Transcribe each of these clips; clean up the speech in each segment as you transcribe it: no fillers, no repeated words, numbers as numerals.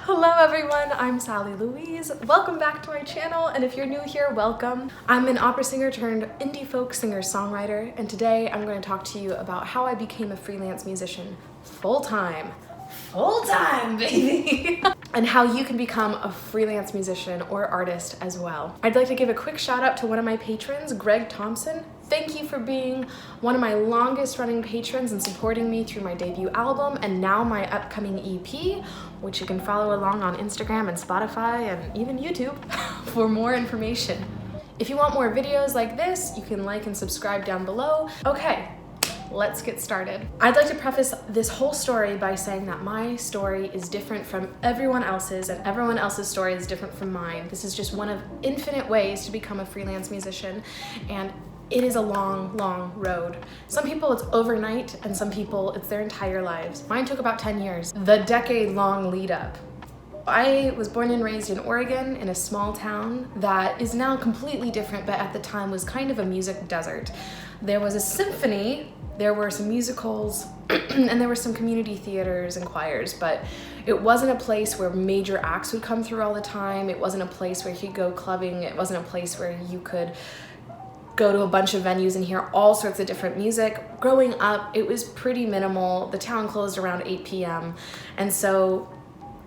Hello everyone, I'm Sally Louise. Welcome back to my channel, and if you're new here, welcome. I'm an opera singer turned indie folk singer-songwriter, and today I'm going to talk to you about how I became a freelance musician full-time. Full-time, baby! And how you can become a freelance musician or artist as well. I'd like to give a quick shout out to one of my patrons, Greg Thomson. Thank you for being one of my longest running patrons and supporting me through my debut album and now my upcoming EP, which you can follow along on Instagram and Spotify and even YouTube for more information. If you want more videos like this, you can like and subscribe down below. Okay, let's get started. I'd like to preface this whole story by saying that my story is different from everyone else's and everyone else's story is different from mine. This is just one of infinite ways to become a freelance musician, and it is a long, long road. Some people it's overnight and some people it's their entire lives. Mine took about 10 years, the decade-long lead up. I was born and raised in Oregon in a small town that is now completely different, but at the time was kind of a music desert. There was a symphony, there were some musicals, and there were some community theaters and choirs, but it wasn't a place where major acts would come through all the time. It wasn't a place where you could go clubbing. It wasn't a place where you could go to a bunch of venues and hear all sorts of different music. Growing up, it was pretty minimal. The town closed around 8 p.m. And so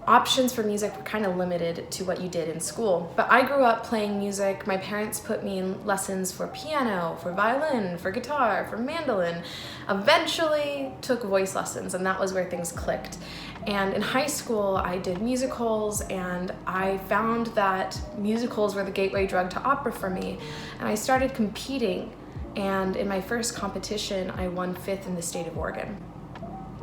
options for music were kind of limited to what you did in school. But I grew up playing music. My parents put me in lessons for piano, for violin, for guitar, for mandolin. Eventually took voice lessons, and that was where things clicked. And in high school, I did musicals, and I found that musicals were the gateway drug to opera for me. And I started competing, and in my first competition, I won 5th in the state of Oregon.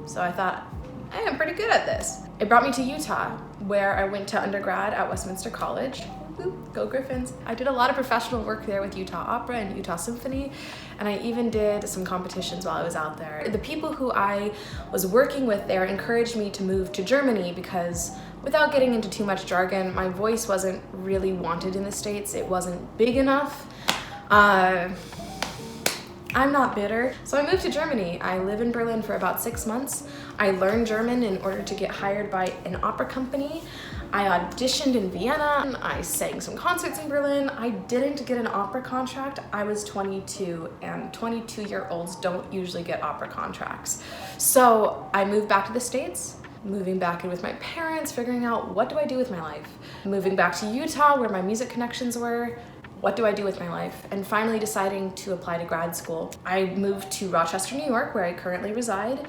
So I thought, I am pretty good at this. It brought me to Utah, where I went to undergrad at Westminster College. Woo, go Griffins. I did a lot of professional work there with Utah Opera and Utah Symphony, and I even did some competitions while I was out there. The people who I was working with there encouraged me to move to Germany because, without getting into too much jargon, my voice wasn't really wanted in the States. It wasn't big enough. I'm not bitter. So I moved to Germany. I live in Berlin for about 6 months. I learned German in order to get hired by an opera company. I auditioned in Vienna. I sang some concerts in Berlin. I didn't get an opera contract. I was 22, and 22-year-olds don't usually get opera contracts. So I moved back to the States, moving back in with my parents, figuring out what do I do with my life. Moving back to Utah, where my music connections were. What do I do with my life? And finally deciding to apply to grad school. I moved to Rochester, New York, where I currently reside,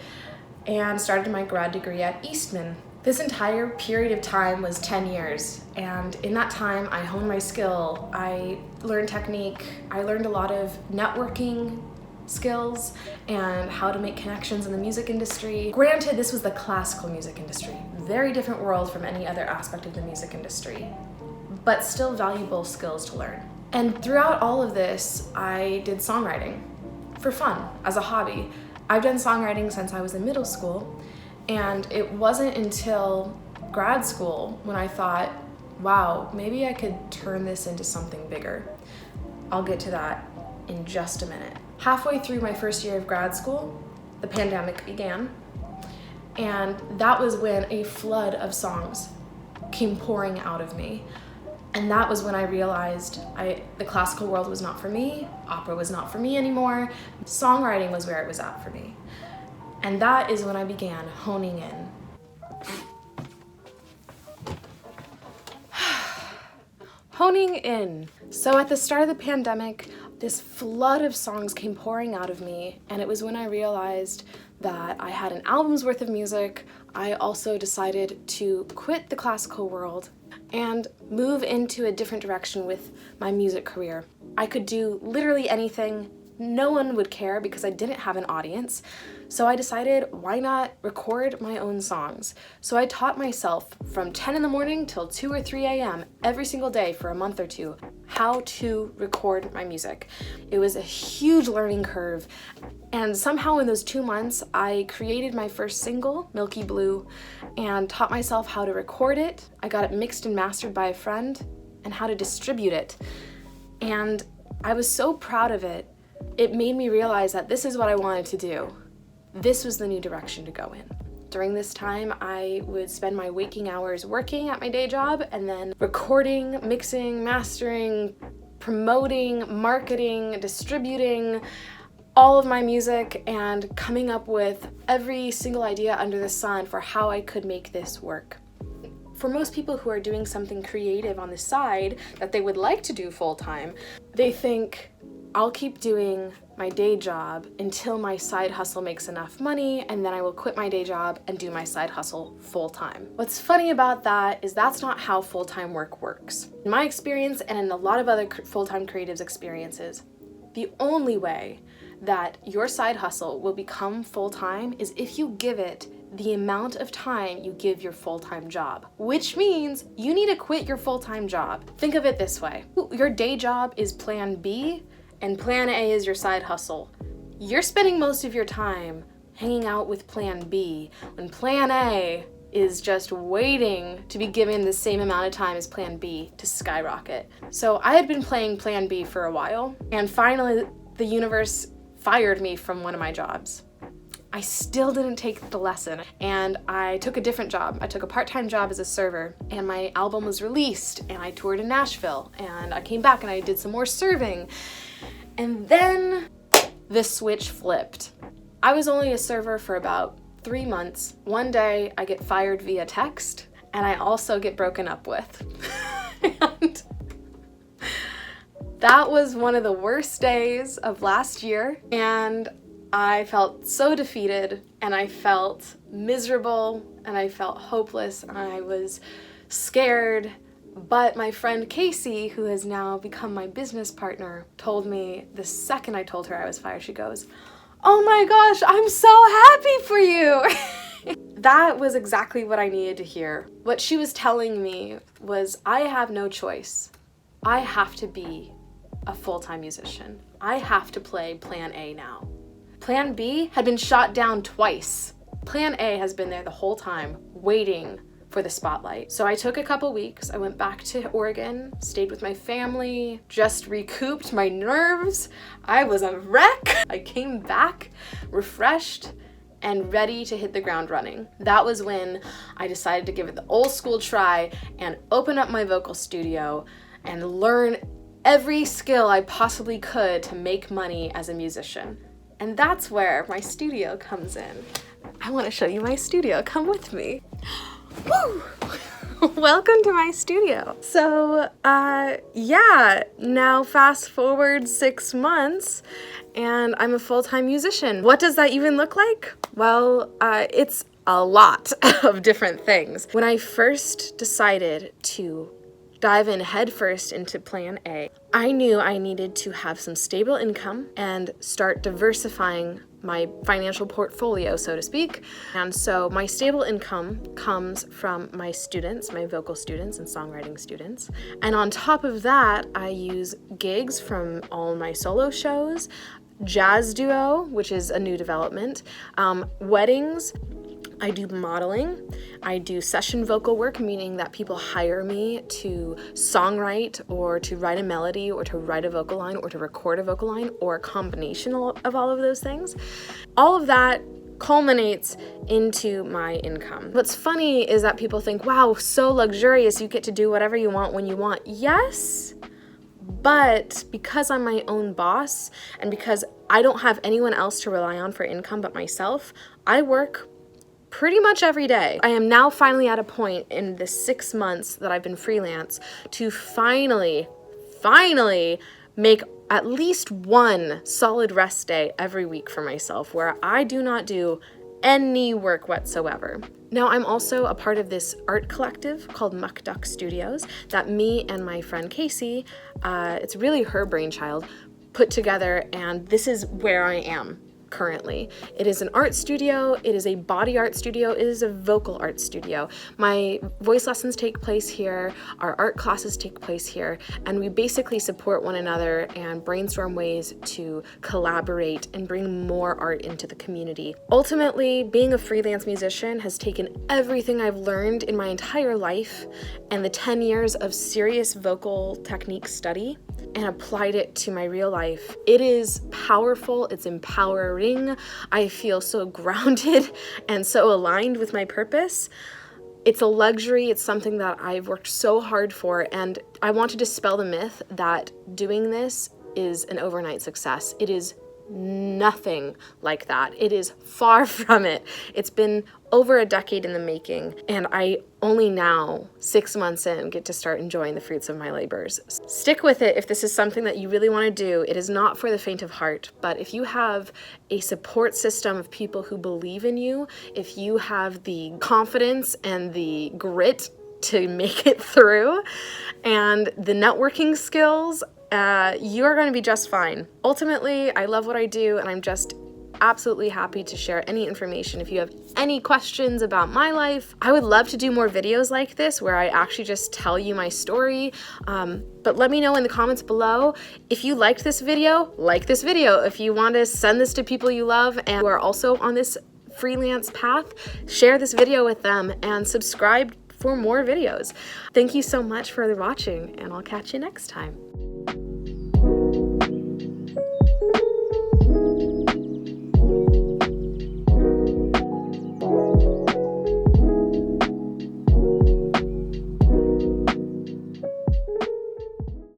and started my grad degree at Eastman. This entire period of time was 10 years, and in that time I honed my skill. I learned technique. I learned a lot of networking skills and how to make connections in the music industry. Granted, this was the classical music industry. Very different world from any other aspect of the music industry, but still valuable skills to learn. And throughout all of this, I did songwriting for fun, as a hobby. I've done songwriting since I was in middle school, and it wasn't until grad school when I thought, wow, maybe I could turn this into something bigger. I'll get to that in just a minute. Halfway through my first year of grad school, the pandemic began, and that was when a flood of songs came pouring out of me. And that was when I realized the classical world was not for me, opera was not for me anymore, songwriting was where it was at for me. And that is when I began honing in. Honing in. So at the start of the pandemic, this flood of songs came pouring out of me, and it was when I realized that I had an album's worth of music. I also decided to quit the classical world and move into a different direction with my music career. I could do literally anything. No one would care because I didn't have an audience. So I decided, why not record my own songs? So I taught myself from 10 in the morning till 2 or 3 a.m. every single day for a month or two how to record my music. It was a huge learning curve. And somehow in those 2 months, I created my first single, Milky Blue, and taught myself how to record it. I got it mixed and mastered by a friend, and how to distribute it. And I was so proud of it. It made me realize that this is what I wanted to do. This was the new direction to go in. During this time, I would spend my waking hours working at my day job and then recording, mixing, mastering, promoting, marketing, distributing all of my music and coming up with every single idea under the sun for how I could make this work. For most people who are doing something creative on the side that they would like to do full-time, they think, I'll keep doing my day job until my side hustle makes enough money, and then I will quit my day job and do my side hustle full-time. What's funny about that is that's not how full-time work works. In my experience, and in a lot of other full-time creatives' experiences, the only way that your side hustle will become full-time is if you give it the amount of time you give your full-time job, which means you need to quit your full-time job. Think of it this way. Your day job is plan B, and plan A is your side hustle. You're spending most of your time hanging out with plan B, when plan A is just waiting to be given the same amount of time as plan B to skyrocket. So I had been playing plan B for a while, and finally the universe fired me from one of my jobs. I still didn't take the lesson, and I took a different job. I took a part-time job as a server, and my album was released, and I toured in Nashville, and I came back and I did some more serving. And then the switch flipped. I was only a server for about 3 months. One day I get fired via text, and I also get broken up with. And that was one of the worst days of last year, and I felt so defeated, and I felt miserable, and I felt hopeless, and I was scared. But my friend Casey, who has now become my business partner, told me the second I told her I was fired, she goes, "Oh my gosh, I'm so happy for you." That was exactly what I needed to hear. What she was telling me was, I have no choice. I have to be a full-time musician. I have to play plan A now. Plan B had been shot down twice. Plan A has been there the whole time, waiting for the spotlight. So I took a couple weeks. I went back to Oregon, stayed with my family, just recouped my nerves. I was a wreck. I came back refreshed and ready to hit the ground running. That was when I decided to give it the old school try and open up my vocal studio and learn every skill I possibly could to make money as a musician. And that's where my studio comes in. I want to show you my studio. Come with me. Woo! Welcome to my studio. So, yeah, now fast forward 6 months and I'm a full-time musician. What does that even look like? Well, it's a lot of different things. When I first decided to dive in headfirst into plan A, I knew I needed to have some stable income and start diversifying my financial portfolio, so to speak. And so my stable income comes from my students, my vocal students and songwriting students. And on top of that, I use gigs from all my solo shows, jazz duo, which is a new development, weddings. I do modeling, I do session vocal work, meaning that people hire me to songwrite or to write a melody or to write a vocal line or to record a vocal line or a combination of all of those things. All of that culminates into my income. What's funny is that people think, wow, so luxurious, you get to do whatever you want when you want. Yes, but because I'm my own boss and because I don't have anyone else to rely on for income but myself, I work pretty much every day. I am now finally at a point in the 6 months that I've been freelance to finally make at least one solid rest day every week for myself where I do not do any work whatsoever. Now, I'm also a part of this art collective called Muck Duck Studios that me and my friend Casey, it's really her brainchild, put together, and this is where I am currently. It is an art studio, it is a body art studio, it is a vocal art studio. My voice lessons take place here, our art classes take place here, and we basically support one another and brainstorm ways to collaborate and bring more art into the community. Ultimately, being a freelance musician has taken everything I've learned in my entire life and the 10 years of serious vocal technique study and applied it to my real life. It is powerful, it's empowering. I feel so grounded and so aligned with my purpose. It's a luxury, it's something that I've worked so hard for, and I want to dispel the myth that doing this is an overnight success. It is nothing like that. It is far from it. It's been over a decade in the making, and I only now, 6 months in, get to start enjoying the fruits of my labors. Stick with it if this is something that you really want to do. It is not for the faint of heart, but if you have a support system of people who believe in you, if you have the confidence and the grit to make it through, and the networking skills, you are going to be just fine. Ultimately, I love what I do, and I'm just absolutely happy to share any information. If you have any questions about my life, I would love to do more videos like this where I actually just tell you my story. But let me know in the comments below. If you liked this video, like this video. If you want to send this to people you love and who are also on this freelance path, share this video with them and subscribe for more videos. Thank you so much for watching, and I'll catch you next time.